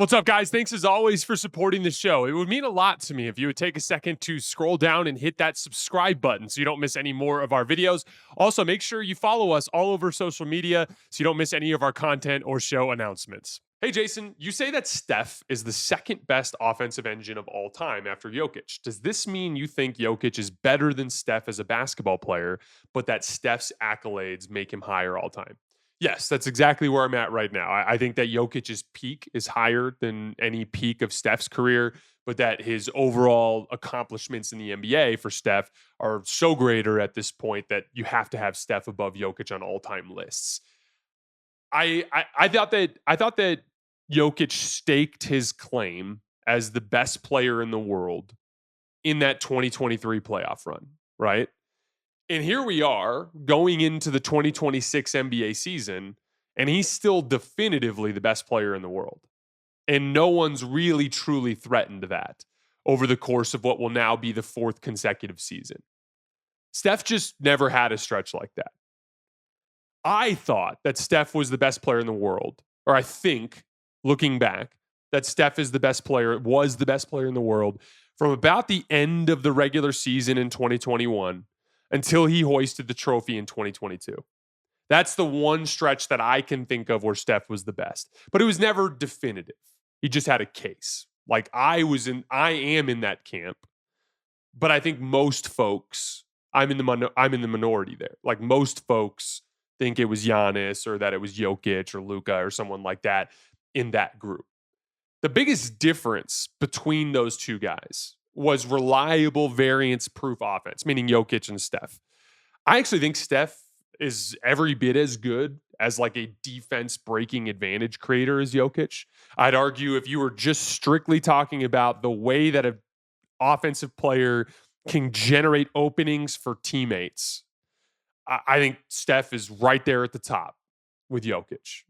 What's up, guys? Thanks as always for supporting the show. It would mean a lot to me if you would take a second to scroll down and hit that subscribe button so you don't miss any more of our videos. Also, make sure you follow us all over social media so you don't miss any of our content or show announcements. Hey, Jason, you say that Steph is the second best offensive engine of all time after Jokic. Does this mean you think Jokic is better than Steph as a basketball player, but that Steph's accolades make him higher all time? Yes, that's exactly where I'm at right now. I think that Jokic's peak is higher than any peak of Steph's career, but that his overall accomplishments in the NBA for Steph are so greater at this point that you have to have Steph above Jokic on all-time lists. I thought that Jokic staked his claim as the best player in the world in that 2023 playoff run, right? And here we are going into the 2026 NBA season, and he's still definitively the best player in the world. And no one's really truly threatened that over the course of what will now be the fourth consecutive season. Steph just never had a stretch like that. I thought that Steph was the best player in the world, or I think, looking back, that Steph was the best player in the world from about the end of the regular season in 2021 until he hoisted the trophy in 2022. That's the one stretch that I can think of where Steph was the best. But it was never definitive. He just had a case. Like I am in that camp. But I think most folks, I'm in the minority there. Like most folks think it was Giannis or that it was Jokic or Luka or someone like that in that group. The biggest difference between those two guys was reliable variance-proof offense, meaning Jokic and Steph. I actually think Steph is every bit as good as like a defense-breaking advantage creator as Jokic. I'd argue if you were just strictly talking about the way that an offensive player can generate openings for teammates, I think Steph is right there at the top with Jokic.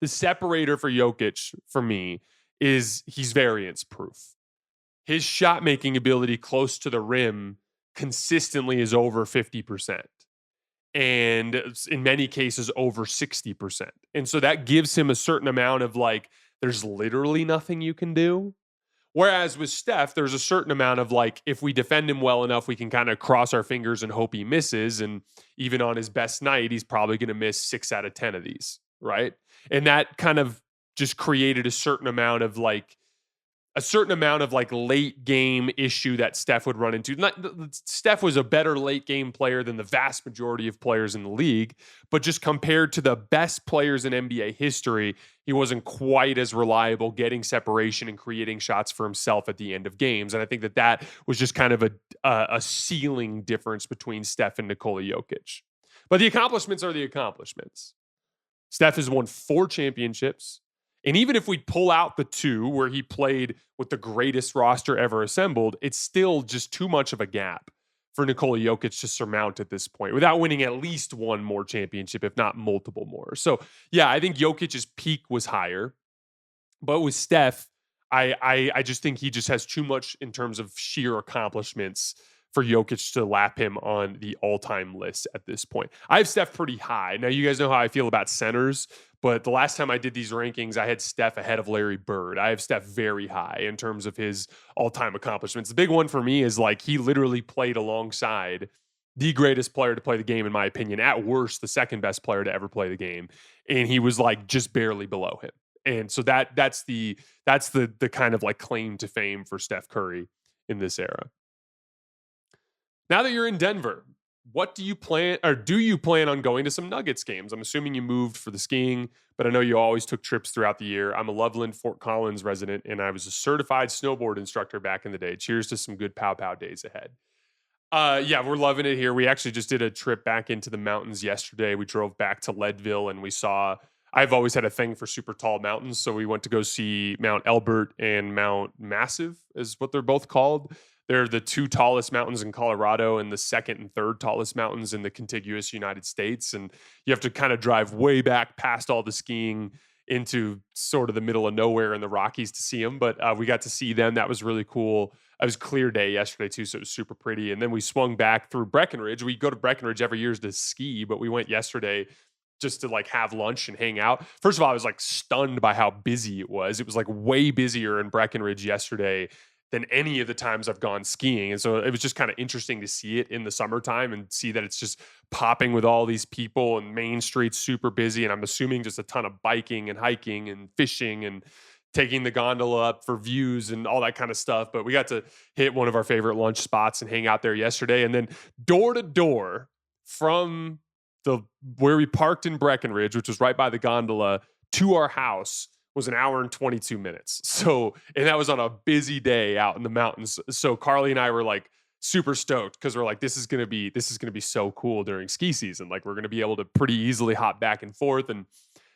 The separator for Jokic, for me, is he's variance-proof. His shot making ability close to the rim consistently is over 50%. And in many cases, over 60%. And so that gives him a certain amount of like, there's literally nothing you can do. Whereas with Steph, there's a certain amount of like, if we defend him well enough, we can kind of cross our fingers and hope he misses. And even on his best night, he's probably going to miss 6 out of 10 of these. Right. And that kind of just created a certain amount of like late game issue that Steph would run into. Steph was a better late game player than the vast majority of players in the league, but just compared to the best players in NBA history, he wasn't quite as reliable getting separation and creating shots for himself at the end of games. And I think that was just kind of a ceiling difference between Steph and Nikola Jokic. But the accomplishments are the accomplishments. Steph has won 4 championships. And even if we pull out the 2 where he played with the greatest roster ever assembled, it's still just too much of a gap for Nikola Jokic to surmount at this point without winning at least one more championship, if not multiple more. So, yeah, I think Jokic's peak was higher. But with Steph, I just think he just has too much in terms of sheer accomplishments for Jokic to lap him on the all-time list at this point. I have Steph pretty high. Now, you guys know how I feel about centers, but the last time I did these rankings, I had Steph ahead of Larry Bird. I have Steph very high in terms of his all-time accomplishments. The big one for me is like he literally played alongside the greatest player to play the game, in my opinion. At worst, the second best player to ever play the game, and he was like just barely below him. And so that's the kind of like claim to fame for Steph Curry in this era. Now that you're in Denver, what do you plan on going to some Nuggets games? I'm assuming you moved for the skiing, but I know you always took trips throughout the year. I'm a Loveland, Fort Collins resident, and I was a certified snowboard instructor back in the day. Cheers to some good pow days ahead. Yeah, we're loving it here. We actually just did a trip back into the mountains yesterday. We drove back to Leadville and I've always had a thing for super tall mountains. So we went to go see Mount Elbert and Mount Massive is what they're both called. They're the 2 tallest mountains in Colorado and the second and third tallest mountains in the contiguous United States. And you have to kind of drive way back past all the skiing into sort of the middle of nowhere in the Rockies to see them. But we got to see them. That was really cool. It was a clear day yesterday too, so it was super pretty. And then we swung back through Breckenridge. We go to Breckenridge every year to ski, but we went yesterday just to like have lunch and hang out. First of all, I was like stunned by how busy it was. It was like way busier in Breckenridge yesterday than any of the times I've gone skiing. And so it was just kind of interesting to see it in the summertime and see that it's just popping with all these people and Main Street's super busy. And I'm assuming just a ton of biking and hiking and fishing and taking the gondola up for views and all that kind of stuff. But we got to hit one of our favorite lunch spots and hang out there yesterday. And then door to door from the where we parked in Breckenridge, which was right by the gondola, to our house was an hour and 22 minutes. So, and that was on a busy day out in the mountains. So Carly and I were like super stoked because we're like, this is gonna be so cool during ski season. Like we're gonna be able to pretty easily hop back and forth and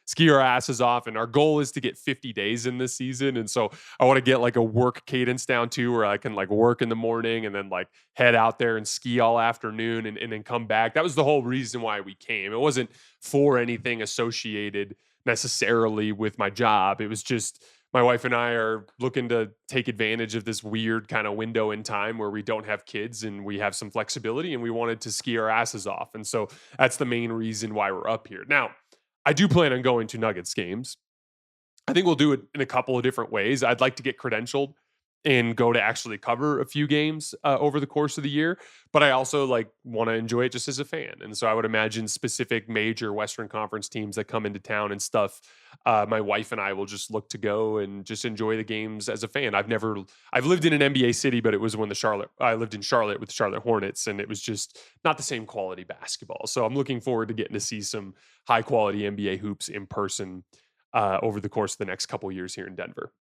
ski our asses off. And our goal is to get 50 days in this season. And so I want to get like a work cadence down too, where I can like work in the morning and then like head out there and ski all afternoon and then come back. That was the whole reason why we came. It wasn't for anything associated necessarily with my job. It was just my wife and I are looking to take advantage of this weird kind of window in time where we don't have kids and we have some flexibility and we wanted to ski our asses off. And so that's the main reason why we're up here. Now, I do plan on going to Nuggets games. I think we'll do it in a couple of different ways. I'd like to get credentialed and go to actually cover a few games over the course of the year, but I also like want to enjoy it just as a fan. And so I would imagine specific major Western Conference teams that come into town and stuff. My wife and I will just look to go and just enjoy the games as a fan. I've lived in an NBA city, but it was when I lived in Charlotte with the Charlotte Hornets, and it was just not the same quality basketball. So I'm looking forward to getting to see some high quality NBA hoops in person over the course of the next couple years here in Denver.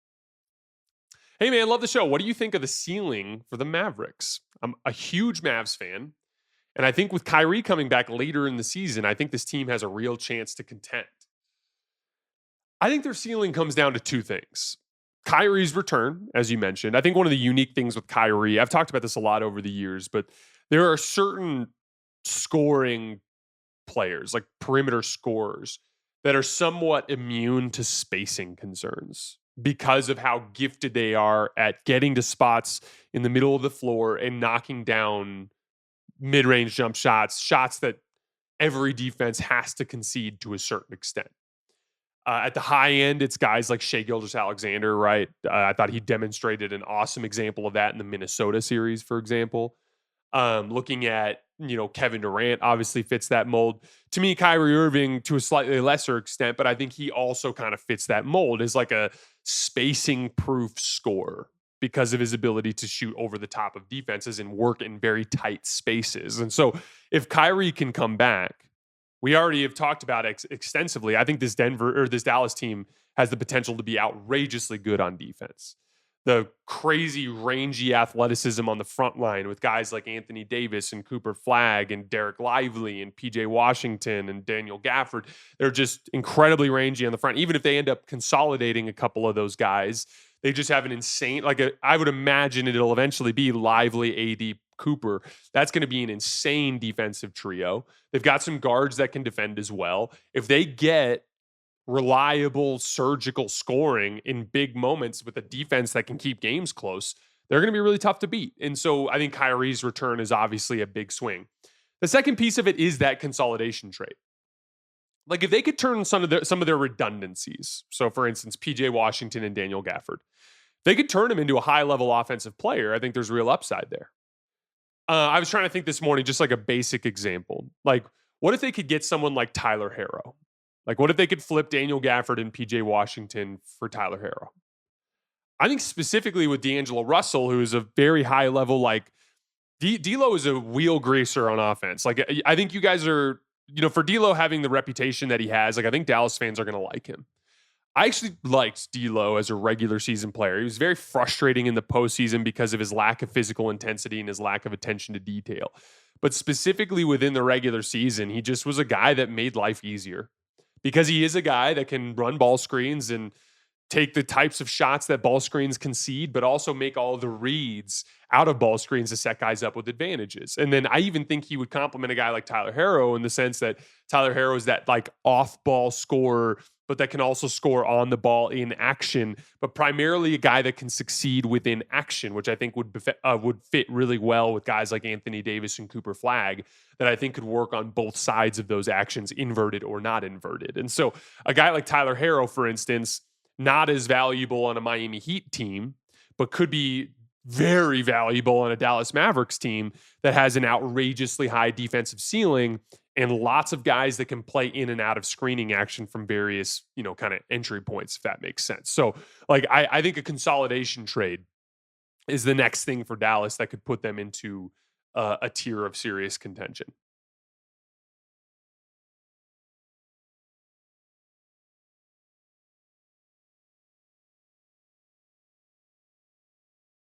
Hey man, love the show. What do you think of the ceiling for the Mavericks? I'm a huge Mavs fan, and I think with Kyrie coming back later in the season, I think this team has a real chance to contend. I think their ceiling comes down to two things. Kyrie's return, as you mentioned. I think one of the unique things with Kyrie, I've talked about this a lot over the years, but there are certain scoring players, like perimeter scorers, that are somewhat immune to spacing concerns because of how gifted they are at getting to spots in the middle of the floor and knocking down mid-range jump shots that every defense has to concede to a certain extent. At the high end, it's guys like Shai Gilgeous-Alexander, right? I thought he demonstrated an awesome example of that in the Minnesota series, for example. Looking at, Kevin Durant obviously fits that mold. To me, Kyrie Irving to a slightly lesser extent, but I think he also kind of fits that mold as like a spacing proof scorer because of his ability to shoot over the top of defenses and work in very tight spaces. And so if Kyrie can come back, we already have talked about extensively. I think this Dallas team has the potential to be outrageously good on defense. The crazy rangy athleticism on the front line with guys like Anthony Davis and Cooper Flagg and Derek Lively and PJ Washington and Daniel Gafford. They're just incredibly rangy on the front. Even if they end up consolidating a couple of those guys, they just have an insane, I would imagine it'll eventually be Lively, AD, Cooper. That's going to be an insane defensive trio. They've got some guards that can defend as well. If they get reliable surgical scoring in big moments with a defense that can keep games close, they're going to be really tough to beat. And so I think Kyrie's return is obviously a big swing. The second piece of it is that consolidation trait. Like if they could turn some of their redundancies, so for instance, PJ Washington and Daniel Gafford, they could turn him into a high-level offensive player. I think there's real upside there. I was trying to think this morning, just like a basic example. Like, what if they could get someone like Tyler Herro? Like, what if they could flip Daniel Gafford and PJ Washington for Tyler Herro? I think specifically with D'Angelo Russell, who is a very high level, like, D'Lo is a wheel greaser on offense. Like, I think you guys are, for D'Lo having the reputation that he has, like, I think Dallas fans are going to like him. I actually liked D'Lo as a regular season player. He was very frustrating in the postseason because of his lack of physical intensity and his lack of attention to detail. But specifically within the regular season, he just was a guy that made life easier because he is a guy that can run ball screens and take the types of shots that ball screens concede, but also make all the reads out of ball screens to set guys up with advantages. And then I even think he would complement a guy like Tyler Herro in the sense that Tyler Herro is that like off-ball scorer but that can also score on the ball in action, but primarily a guy that can succeed within action, which I think would fit really well with guys like Anthony Davis and Cooper Flagg, that I think could work on both sides of those actions, inverted or not inverted. And so a guy like Tyler Harrow, for instance, not as valuable on a Miami Heat team, but could be very valuable on a Dallas Mavericks team that has an outrageously high defensive ceiling and lots of guys that can play in and out of screening action from various, kind of entry points, if that makes sense. So, like, I think a consolidation trade is the next thing for Dallas that could put them into a tier of serious contention.